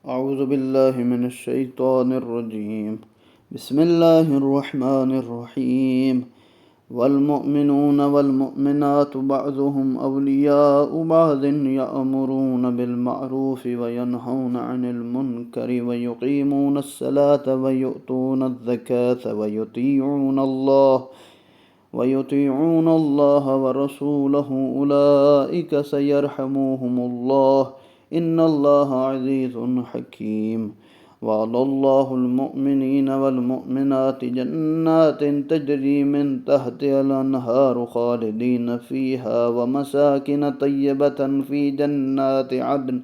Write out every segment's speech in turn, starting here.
أعوذ بالله من الشيطان الرجيم. بسم الله الرحمن الرحيم. والمؤمنون والمؤمنات بعضهم أولياء بعض يأمرون بالمعروف وينهون عن المنكر ويقيمون الصلاة ويؤتون الزكاة ويطيعون الله ورسوله أولئك سيرحمهم الله إن الله عزيز حكيم. وعد الله المؤمنين والمؤمنات جنات تجري من تحتها الأنهار خالدين فيها ومساكن طيبة في جنات عدن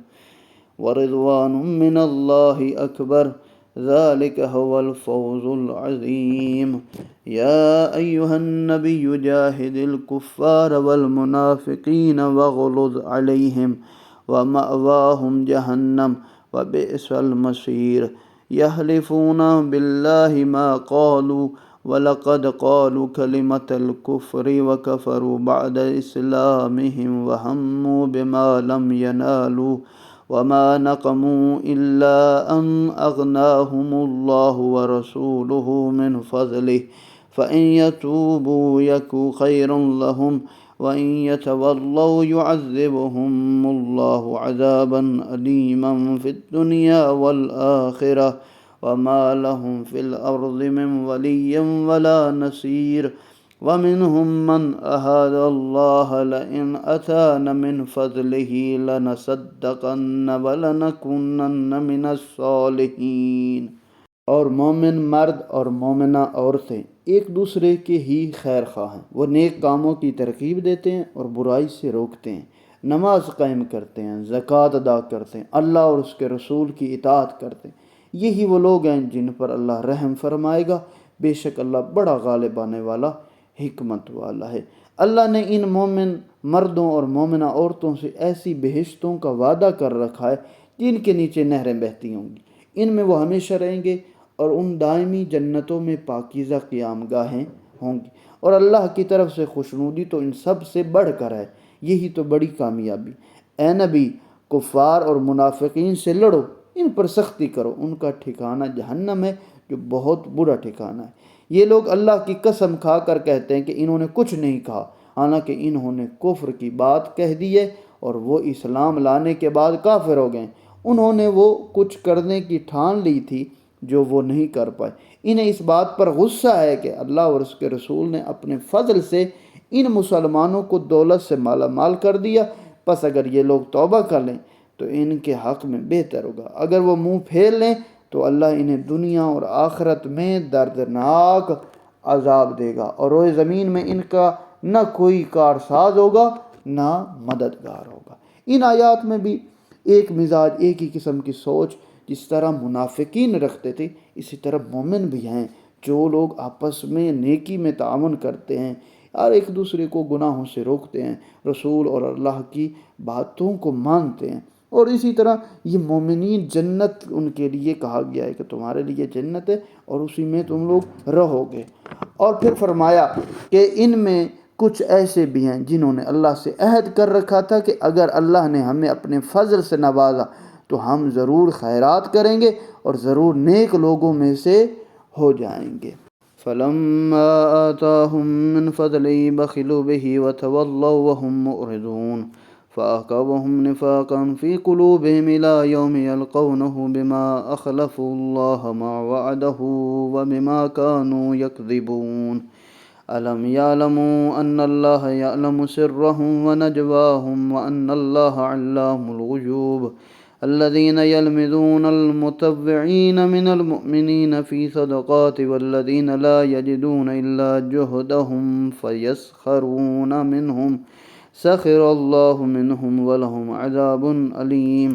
ورضوان من الله أكبر ذلك هو الفوز العظيم. يا أيها النبي جاهد الكفار والمنافقين واغلظ عليهم ومأواهم جهنم وبئس المصير. يحلفون بالله ما قالوا ولقد قالوا كلمة الكفر وكفروا بعد إسلامهم وهموا بما لم ينالوا وما نقموا إلا أن أغناهم الله ورسوله من فضله فإن يتوبوا يكو خيرا لهم وإن يتولوا يعذبهم الله عذابا أليما في الدنيا والآخرة وما لهم في الأرض من ولي ولا نصير. ومنهم من أهاد الله لئن أتانا من فضله لنصدقن ولنكونن من الصالحين. اور مومن مرد اور مومنہ عورتیں ایک دوسرے کے ہی خیر خواہ ہیں. وہ نیک کاموں کی ترغیب دیتے ہیں اور برائی سے روکتے ہیں، نماز قائم کرتے ہیں، زکوٰۃ ادا کرتے ہیں، اللہ اور اس کے رسول کی اطاعت کرتے ہیں. یہی وہ لوگ ہیں جن پر اللہ رحم فرمائے گا. بے شک اللہ بڑا غالب آنے والا حکمت والا ہے. اللہ نے ان مومن مردوں اور مومنہ عورتوں سے ایسی بہشتوں کا وعدہ کر رکھا ہے جن کے نیچے نہریں بہتی ہوں گی. ان میں وہ ہمیشہ رہیں گے اور ان دائمی جنتوں میں پاکیزہ قیام گاہیں ہوں گی. اور اللہ کی طرف سے خوشنودی تو ان سب سے بڑھ کر ہے. یہی تو بڑی کامیابی. اے نبی، کفار اور منافقین سے لڑو، ان پر سختی کرو. ان کا ٹھکانہ جہنم ہے جو بہت برا ٹھکانہ ہے. یہ لوگ اللہ کی قسم کھا کر کہتے ہیں کہ انہوں نے کچھ نہیں کہا، حالانکہ انہوں نے کفر کی بات کہہ دی ہے اور وہ اسلام لانے کے بعد کافر ہو گئے. انہوں نے وہ کچھ کرنے کی ٹھان لی تھی جو وہ نہیں کر پائے. انہیں اس بات پر غصہ ہے کہ اللہ اور اس کے رسول نے اپنے فضل سے ان مسلمانوں کو دولت سے مالا مال کر دیا. پس اگر یہ لوگ توبہ کر لیں تو ان کے حق میں بہتر ہوگا. اگر وہ منہ پھیر لیں تو اللہ انہیں دنیا اور آخرت میں دردناک عذاب دے گا اور روئے زمین میں ان کا نہ کوئی کارساز ہوگا نہ مددگار ہوگا. ان آیات میں بھی ایک مزاج، ایک ہی قسم کی سوچ جس طرح منافقین رکھتے تھے اسی طرح مومن بھی ہیں، جو لوگ آپس میں نیکی میں تعاون کرتے ہیں اور ایک دوسرے کو گناہوں سے روکتے ہیں، رسول اور اللہ کی باتوں کو مانتے ہیں. اور اسی طرح یہ مومنین، جنت ان کے لیے کہا گیا ہے کہ تمہارے لیے جنت ہے اور اسی میں تم لوگ رہو گے. اور پھر فرمایا کہ ان میں کچھ ایسے بھی ہیں جنہوں نے اللہ سے عہد کر رکھا تھا کہ اگر اللہ نے ہمیں اپنے فضل سے نوازا تو ہم ضرور خیرات کریں گے اور ضرور نیک لوگوں میں سے ہو جائیں گے. فلما آتاهم من فضله بخلوا به وتولوا وهم معرضون فأعقبهم نفاقا في قلوبهم إلى يوم يلقونه بما أخلفوا الله ما وعده وبما كانوا يكذبون. ألم يعلموا أن الله يعلم سرهم ونجواهم وأن الله علام الغيوب. الذين يلمزون المطوعين من المؤمنين في صدقات والذين لا يجدون إلا جهدهم فيسخرون منهم سخر الله منهم ولهم عذاب أليم.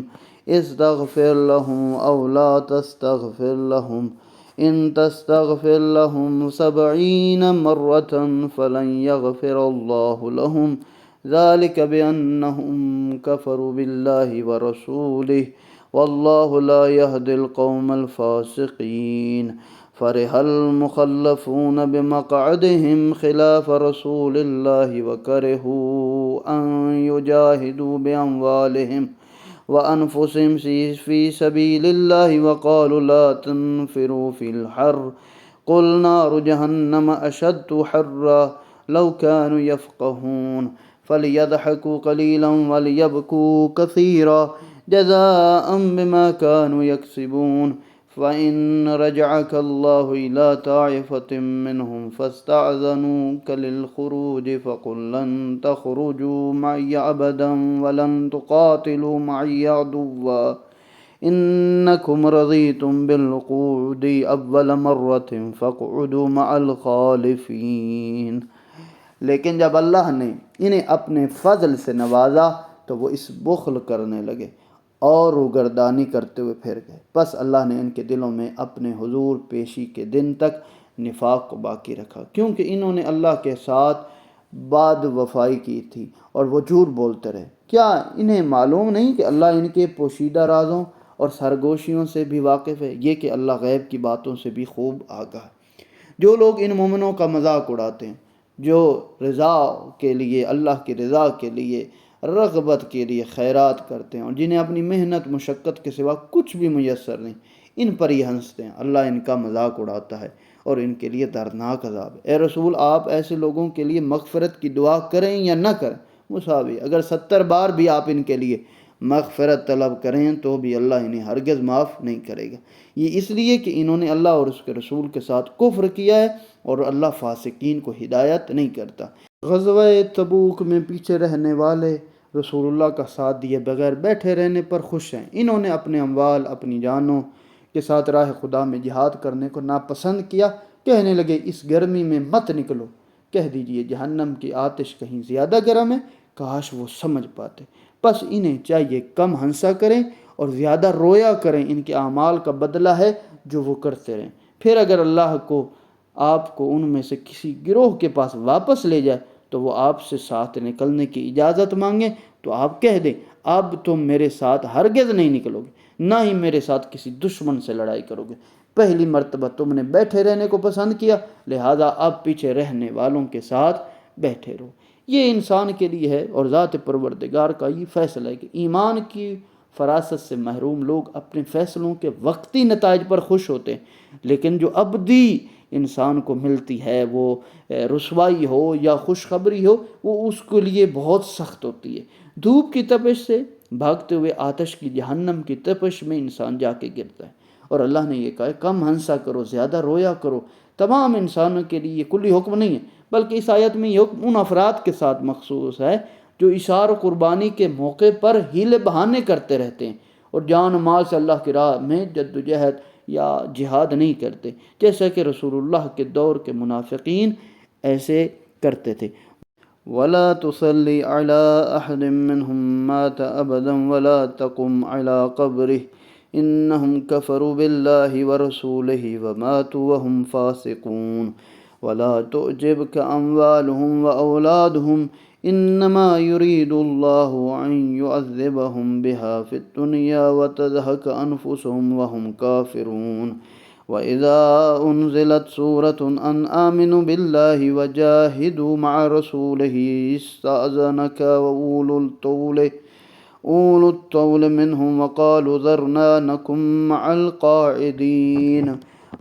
استغفر لهم أو لا تستغفر لهم إن تستغفر لهم 70 مرة فلن يغفر الله لهم ذلك بأنهم كفروا بالله ورسوله والله لا يهدي القوم الفاسقين. فرح المخلفون بمقعدهم خلاف رسول الله وكرهوا أن يجاهدوا بأموالهم وأنفسهم في سبيل الله وقالوا لا تنفروا في الحر قل نار جهنم أشد حرا لو كانوا يفقهون فليضحكوا قليلا وليبكوا كثيرا جزاء بما كانوا يكسبون فإن رجعك الله إلى طائفة منهم فاستأذنوك للخروج فقل لن تخرجوا معي أبدا ولن تقاتلوا معي عدوا إنكم رضيتم بالقعود أول مرة فاقعدوا مع الخالفين۔ لیکن جب اللہ نے انہیں اپنے فضل سے نوازا تو وہ اس بخل کرنے لگے اور روگردانی کرتے ہوئے پھر گئے، پس اللہ نے ان کے دلوں میں اپنے حضور پیشی کے دن تک نفاق کو باقی رکھا، کیونکہ انہوں نے اللہ کے ساتھ باد وفائی کی تھی اور وہ جھوٹ بولتے رہے۔ کیا انہیں معلوم نہیں کہ اللہ ان کے پوشیدہ رازوں اور سرگوشیوں سے بھی واقف ہے، یہ کہ اللہ غیب کی باتوں سے بھی خوب آگاہ ہے۔ جو لوگ ان مومنوں کا مذاق اڑاتے ہیں، جو رضا کے لیے، اللہ کی رضا کے لیے، رغبت کے لیے خیرات کرتے ہیں اور جنہیں اپنی محنت مشقت کے سوا کچھ بھی میسر نہیں، ان پر ہی ہنستے ہیں، اللہ ان کا مذاق اڑاتا ہے اور ان کے لیے دردناک عذاب ہے۔ اے رسول، آپ ایسے لوگوں کے لیے مغفرت کی دعا کریں یا نہ کریں مساوی، اگر 70 بار بھی آپ ان کے لیے مغفرت طلب کریں تو بھی اللہ انہیں ہرگز معاف نہیں کرے گا، یہ اس لیے کہ انہوں نے اللہ اور اس کے رسول کے ساتھ کفر کیا ہے اور اللہ فاسقین کو ہدایت نہیں کرتا۔ غزوہ تبوک میں پیچھے رہنے والے رسول اللہ کا ساتھ دیے بغیر بیٹھے رہنے پر خوش ہیں۔ انہوں نے اپنے اموال، اپنی جانوں کے ساتھ راہ خدا میں جہاد کرنے کو ناپسند کیا، کہنے لگے اس گرمی میں مت نکلو، کہہ دیجئے جہنم کی آتش کہیں زیادہ گرم ہے، کاش وہ سمجھ پاتے۔ پس انہیں چاہیے کم ہنسا کریں اور زیادہ رویا کریں، ان کے اعمال کا بدلہ ہے جو وہ کرتے رہیں۔ پھر اگر اللہ کو آپ کو ان میں سے کسی گروہ کے پاس واپس لے جائے تو وہ آپ سے ساتھ نکلنے کی اجازت مانگیں تو آپ کہہ دیں اب تم میرے ساتھ ہرگز نہیں نکلو گے، نہ ہی میرے ساتھ کسی دشمن سے لڑائی کرو گے، پہلی مرتبہ تم نے بیٹھے رہنے کو پسند کیا، لہذا اب پیچھے رہنے والوں کے ساتھ بیٹھے رہو۔ یہ انسان کے لیے ہے اور ذات پروردگار کا یہ فیصلہ ہے کہ ایمان کی فراست سے محروم لوگ اپنے فیصلوں کے وقتی نتائج پر خوش ہوتے ہیں، لیکن جو ابدی انسان کو ملتی ہے، وہ رسوائی ہو یا خوشخبری ہو، وہ اس کے لیے بہت سخت ہوتی ہے۔ دھوپ کی تپش سے بھاگتے ہوئے آتش کی جہنم کی تپش میں انسان جا کے گرتا ہے، اور اللہ نے یہ کہا کم ہنسا کرو، زیادہ رویا کرو۔ تمام انسانوں کے لیے یہ کلی حکم نہیں ہے، بلکہ اس آیت میں یہ حکم ان افراد کے ساتھ مخصوص ہے جو اشار و قربانی کے موقع پر ہیلے بہانے کرتے رہتے ہیں اور جان و مال سے اللہ کی راہ میں جد و جہد یا جہاد نہیں کرتے، جیسا کہ رسول اللہ کے دور کے منافقین ایسے کرتے تھے۔ وَلَا تُصَلِّ عَلَىٰ أَحَدٍ مِّنْهُم مَّاتَ أَبَدًا وَلَا تَقُمْ عَلَىٰ قَبْرِهِ إِنَّهُمْ كَفَرُوا بِاللَّهِ وَرَسُولِهِ وَمَاتُوا وَهُمْ فَاسِقُونَ وَلَا تُعْجِبْكَ أَمْوَالُهُمْ وَأَوْلَادُهُمْ إِنَّمَا يُرِيدُ اللَّهُ أَن يُعَذِّبَهُم بِهَا فِي الدُّنْيَا وَتَزْهَقَ أَنفُسُهُمْ وَهُمْ كَافِرُونَ وَإِذَا أُنزِلَتْ سُورَةٌ أَنْ آمِنُوا بِاللَّهِ وَجَاهِدُوا مَعَ رَسُولِهِ اسْتَأْذَنَكَ أولو الطول منهم وقالوا ذرنا نكن مع القاعدين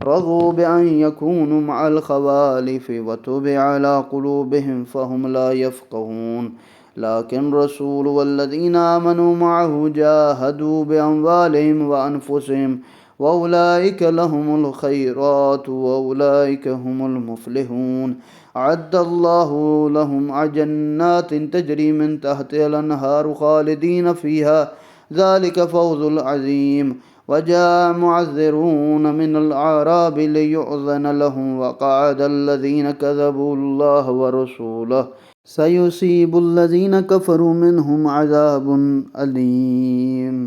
رضوا بأن يكونوا مع الخوالف وطبع على قلوبهم فهم لا يفقهون لكن الرسول والذين آمنوا معه جاهدوا بأموالهم وأنفسهم وأولئك لهم الخيرات وأولئك هم المفلحون أعد الله لهم جنات تجري من تحتها الأنهار خالدين فيها ذلك فوز العظيم وجاء معذرون من الأعراب ليؤذن لهم وقعد الذين كذبوا الله ورسوله سيصيب الذين كفروا منهم عذاب أليم۔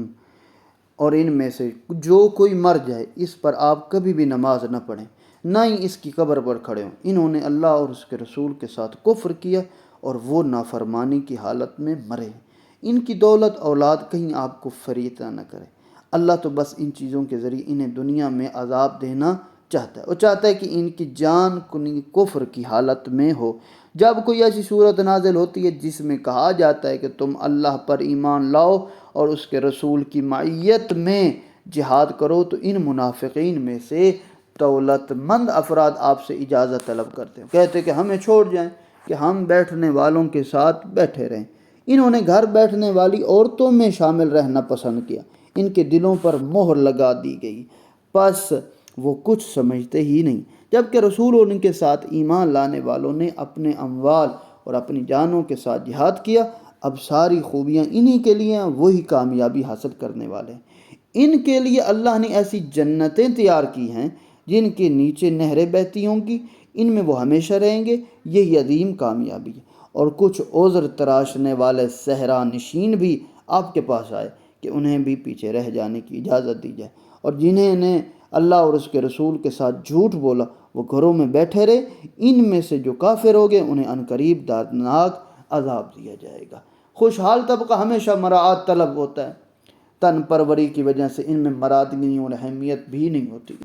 اور ان میں سے جو کوئی مر جائے اس پر آپ کبھی بھی نماز نہ پڑھیں، نہ ہی اس کی قبر پر کھڑے ہوں، انہوں نے اللہ اور اس کے رسول کے ساتھ کفر کیا اور وہ نافرمانی کی حالت میں مرے ہیں۔ ان کی دولت اولاد کہیں آپ کو فریط نہ کرے، اللہ تو بس ان چیزوں کے ذریعے انہیں دنیا میں عذاب دینا چاہتا ہے، وہ چاہتا ہے کہ ان کی جان کنی کفر کی حالت میں ہو۔ جب کوئی ایسی صورت نازل ہوتی ہے جس میں کہا جاتا ہے کہ تم اللہ پر ایمان لاؤ اور اس کے رسول کی معیت میں جہاد کرو، تو ان منافقین میں سے دولت مند افراد آپ سے اجازت طلب کرتے ہیں، کہتے ہیں کہ ہمیں چھوڑ جائیں کہ ہم بیٹھنے والوں کے ساتھ بیٹھے رہیں۔ انہوں نے گھر بیٹھنے والی عورتوں میں شامل رہنا پسند کیا، ان کے دلوں پر مہر لگا دی گئی، پس وہ کچھ سمجھتے ہی نہیں، جبکہ رسول اور ان کے ساتھ ایمان لانے والوں نے اپنے اموال اور اپنی جانوں کے ساتھ جہاد کیا۔ اب ساری خوبیاں انہی کے لیے ہیں، وہی کامیابی حاصل کرنے والے ہیں۔ ان کے لیے اللہ نے ایسی جنتیں تیار کی ہیں جن کے نیچے نہریں بہتی ہوں گی، ان میں وہ ہمیشہ رہیں گے، یہی عظیم کامیابی ہے۔ اور کچھ عذر تراشنے والے صحرا نشین بھی آپ کے پاس آئے کہ انہیں بھی پیچھے رہ جانے کی اجازت دی جائے، اور جنہیں نے اللہ اور اس کے رسول کے ساتھ جھوٹ بولا وہ گھروں میں بیٹھے رہے۔ ان میں سے جو کافر ہو گئے انہیں عنقریب دردناک عذاب دیا جائے گا۔ خوشحال طبقہ ہمیشہ مراعات طلب ہوتا ہے، تن پروری کی وجہ سے ان میں مرادگی اور اہمیت بھی نہیں ہوتی،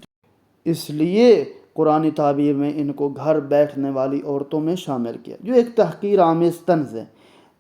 اس لیے قرآن تعبیر میں ان کو گھر بیٹھنے والی عورتوں میں شامل کیا، جو ایک تحقیر آمیز طنز ہے۔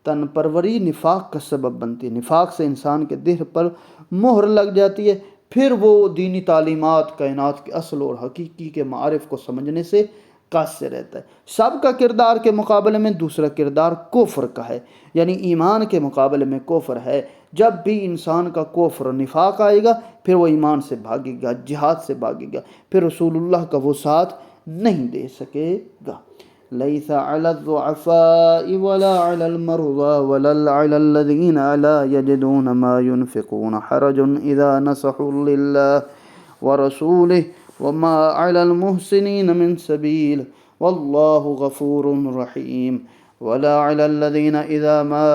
تن پروری نفاق کا سبب بنتی ہے، نفاق سے انسان کے دل پر مہر لگ جاتی ہے، پھر وہ دینی تعلیمات، کائنات کے اصل اور حقیقی کے معارف کو سمجھنے سے قاصر رہتا ہے۔ سب کا کردار کے مقابلے میں دوسرا کردار کفر کا ہے، یعنی ایمان کے مقابلے میں کفر ہے۔ جب بھی انسان کا کفر نفاق آئے گا پھر وہ ایمان سے بھاگے گا، جہاد سے بھاگے گا، پھر رسول اللہ کا وہ ساتھ نہیں دے سکے گا۔ ليس على الضعفاء ولا على المرضى ولا على الذين لا يجدون ما ينفقون حرج إذا نصحوا لله ورسوله وما على المحسنين من سبيل والله غفور رحيم ولا على الذين إذا ما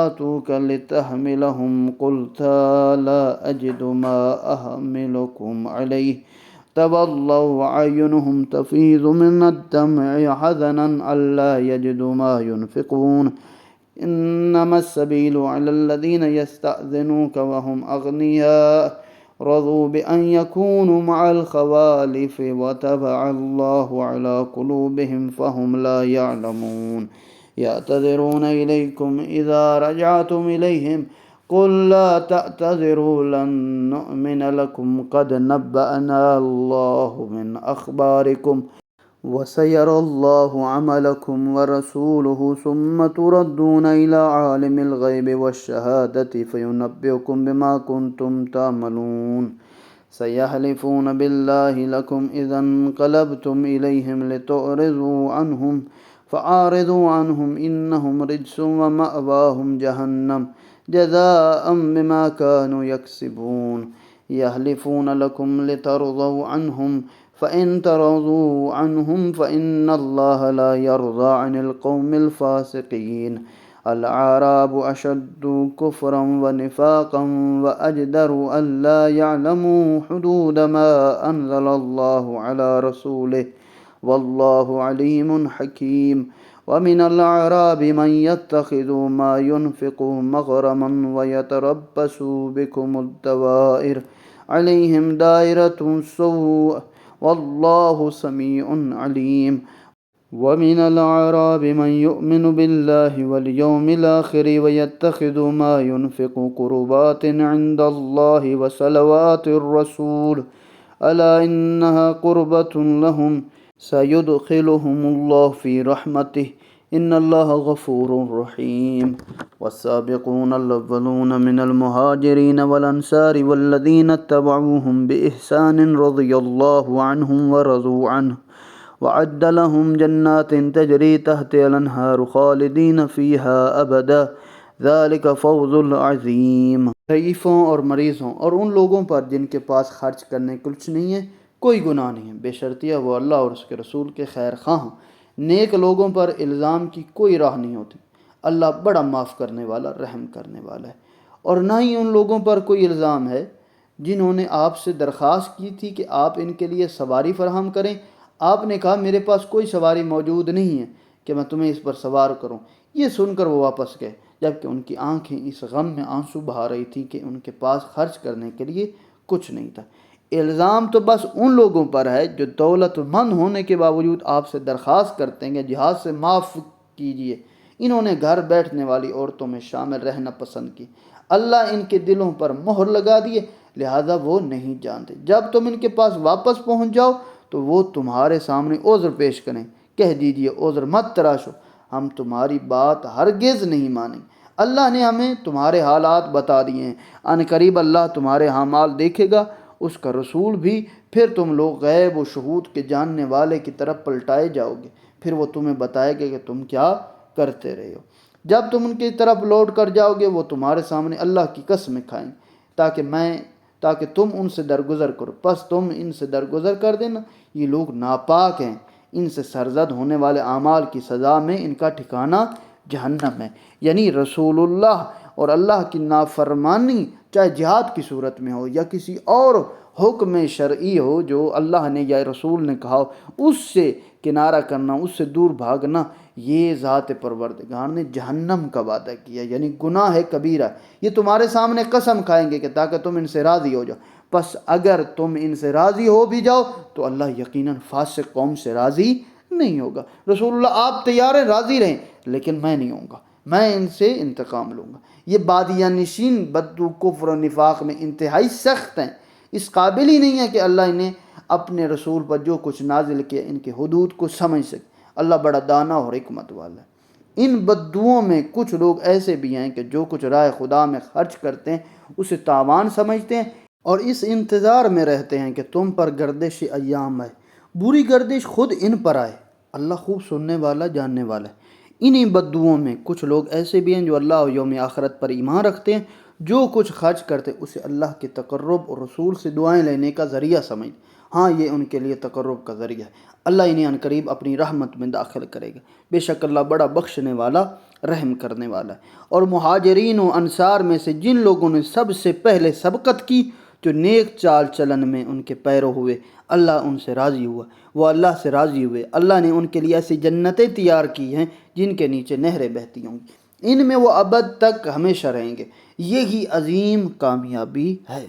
آتوك لتحملهم قلت لا أجد ما أحملكم عليه تولوا وأعينهم تفيض من الدمع حزنا ألا يجدوا ما ينفقون إنما السبيل على الذين يستأذنوك وهم أغنياء رضوا بأن يكونوا مع الخوالف وطبع الله على قلوبهم فهم لا يعلمون يعتذرون إليكم إذا رجعتم إليهم قل لا تعتذروا لن نؤمن لكم قد نبأنا الله من أخباركم وسيرى الله عملكم ورسوله ثم تردون إلى عالم الغيب والشهادة فينبئكم بما كنتم تعملون سيحلفون بالله لكم إذا انقلبتم إليهم لتعرضوا عنهم فأعرضوا عنهم إنهم رجس ومأواهم جهنم جزاء بما كانوا يكسبون يحلفون لكم لترضوا عنهم فإن ترضوا عنهم فإن الله لا يرضى عن القوم الفاسقين الأعراب أشد كفرا ونفاقا وأجدر ألا يعلموا حدود ما أنزل الله على رسوله والله عليم حكيم ومن الأعراب من يتخذ ما ينفق مغرما ويتربص بكم الدوائر عليهم دائرة السوء والله سميع عليم ومن الأعراب من يؤمن بالله واليوم الآخر ويتخذ ما ينفق قربات عند الله وصلوات الرسول ألا إنها قربة لهم سيدخلهم الله في رحمته إن الله غفور رحيم والسابقون الأولون من المهاجرين والأنصار والذين اتبعوهم بإحسان رضي الله عنهم ورضوا عنه وعد لهم جنات تجري تحتها الأنهار خالدين فيها أبدا ذلك فوز العظیم۔ ضعیفوں اور مریضوں اور ان لوگوں پر جن کے پاس خرچ کرنے کچھ نہیں ہے کوئی گناہ نہیں ہے، بے شرطیہ وہ اللہ اور اس کے رسول کے خیر خواہ۔ نیک لوگوں پر الزام کی کوئی راہ نہیں ہوتی، اللہ بڑا معاف کرنے والا، رحم کرنے والا ہے۔ اور نہ ہی ان لوگوں پر کوئی الزام ہے جنہوں نے آپ سے درخواست کی تھی کہ آپ ان کے لیے سواری فراہم کریں، آپ نے کہا میرے پاس کوئی سواری موجود نہیں ہے کہ میں تمہیں اس پر سوار کروں۔ یہ سن کر وہ واپس گئے، جبکہ ان کی آنکھیں اس غم میں آنسو بہا رہی تھیں کہ ان کے پاس خرچ کرنے کے لیے کچھ نہیں تھا۔ الزام تو بس ان لوگوں پر ہے جو دولت مند ہونے کے باوجود آپ سے درخواست کرتے ہیں کہ جہاد سے معاف کیجیے۔ انہوں نے گھر بیٹھنے والی عورتوں میں شامل رہنا پسند کی۔ اللہ ان کے دلوں پر مہر لگا دیے، لہذا وہ نہیں جانتے۔ جب تم ان کے پاس واپس پہنچ جاؤ تو وہ تمہارے سامنے عذر پیش کریں۔ کہہ دیجیے عذر مت تراشو، ہم تمہاری بات ہرگز نہیں مانیں۔ اللہ نے ہمیں تمہارے حالات بتا دیے ہیں، ان قریب اللہ تمہارے اعمال دیکھے گا، اس کا رسول بھی، پھر تم لوگ غیب و شہود کے جاننے والے کی طرف پلٹائے جاؤ گے، پھر وہ تمہیں بتائے گا کہ تم کیا کرتے رہے ہو۔ جب تم ان کی طرف لوٹ کر جاؤ گے وہ تمہارے سامنے اللہ کی قسمیں کھائیں تاکہ تم ان سے درگزر کرو، پس تم ان سے درگزر کر دینا۔ یہ لوگ ناپاک ہیں، ان سے سرزد ہونے والے اعمال کی سزا میں ان کا ٹھکانہ جہنم ہے۔ یعنی رسول اللہ اور اللہ کی نافرمانی چاہے جہاد کی صورت میں ہو یا کسی اور حکم شرعی ہو جو اللہ نے یا رسول نے کہا ہو، اس سے کنارہ کرنا، اس سے دور بھاگنا، یہ ذات پروردگار نے جہنم کا وعدہ کیا، یعنی گناہ ہے کبیرہ۔ یہ تمہارے سامنے قسم کھائیں گے کہ تاکہ تم ان سے راضی ہو جاؤ، پس اگر تم ان سے راضی ہو بھی جاؤ تو اللہ یقیناً فاسق قوم سے راضی نہیں ہوگا۔ رسول اللہ آپ تیار ہیں، راضی رہیں، لیکن میں نہیں ہوں گا، میں ان سے انتقام لوں گا۔ یہ بادیہ نشین بدو کفر و نفاق میں انتہائی سخت ہیں، اس قابل ہی نہیں ہے کہ اللہ انہیں اپنے رسول پر جو کچھ نازل کیا ان کے حدود کو سمجھ سکے۔ اللہ بڑا دانا اور حکمت والا ہے۔ ان بدوؤں میں کچھ لوگ ایسے بھی ہیں کہ جو کچھ راہ خدا میں خرچ کرتے ہیں اسے تاوان سمجھتے ہیں اور اس انتظار میں رہتے ہیں کہ تم پر گردش ایام آئے، بری گردش خود ان پر آئے۔ اللہ خوب سننے والا، جاننے والا ہے۔ انہی بدوؤں میں کچھ لوگ ایسے بھی ہیں جو اللہ اور یوم آخرت پر ایمان رکھتے ہیں، جو کچھ خرچ کرتے اسے اللہ کے تقرب اور رسول سے دعائیں لینے کا ذریعہ سمجھتے۔ ہاں یہ ان کے لیے تقرب کا ذریعہ ہے، اللہ انہیں عنقریب اپنی رحمت میں داخل کرے گا، بے شک اللہ بڑا بخشنے والا، رحم کرنے والا ہے۔ اور مہاجرین و انصار میں سے جن لوگوں نے سب سے پہلے سبقت کی، جو نیک چال چلن میں ان کے پیرو ہوئے، اللہ ان سے راضی ہوا، وہ اللہ سے راضی ہوئے۔ اللہ نے ان کے لیے ایسی جنتیں تیار کی ہیں جن کے نیچے نہریں بہتی ہوں گی، ان میں وہ ابد تک ہمیشہ رہیں گے، یہی عظیم کامیابی ہے۔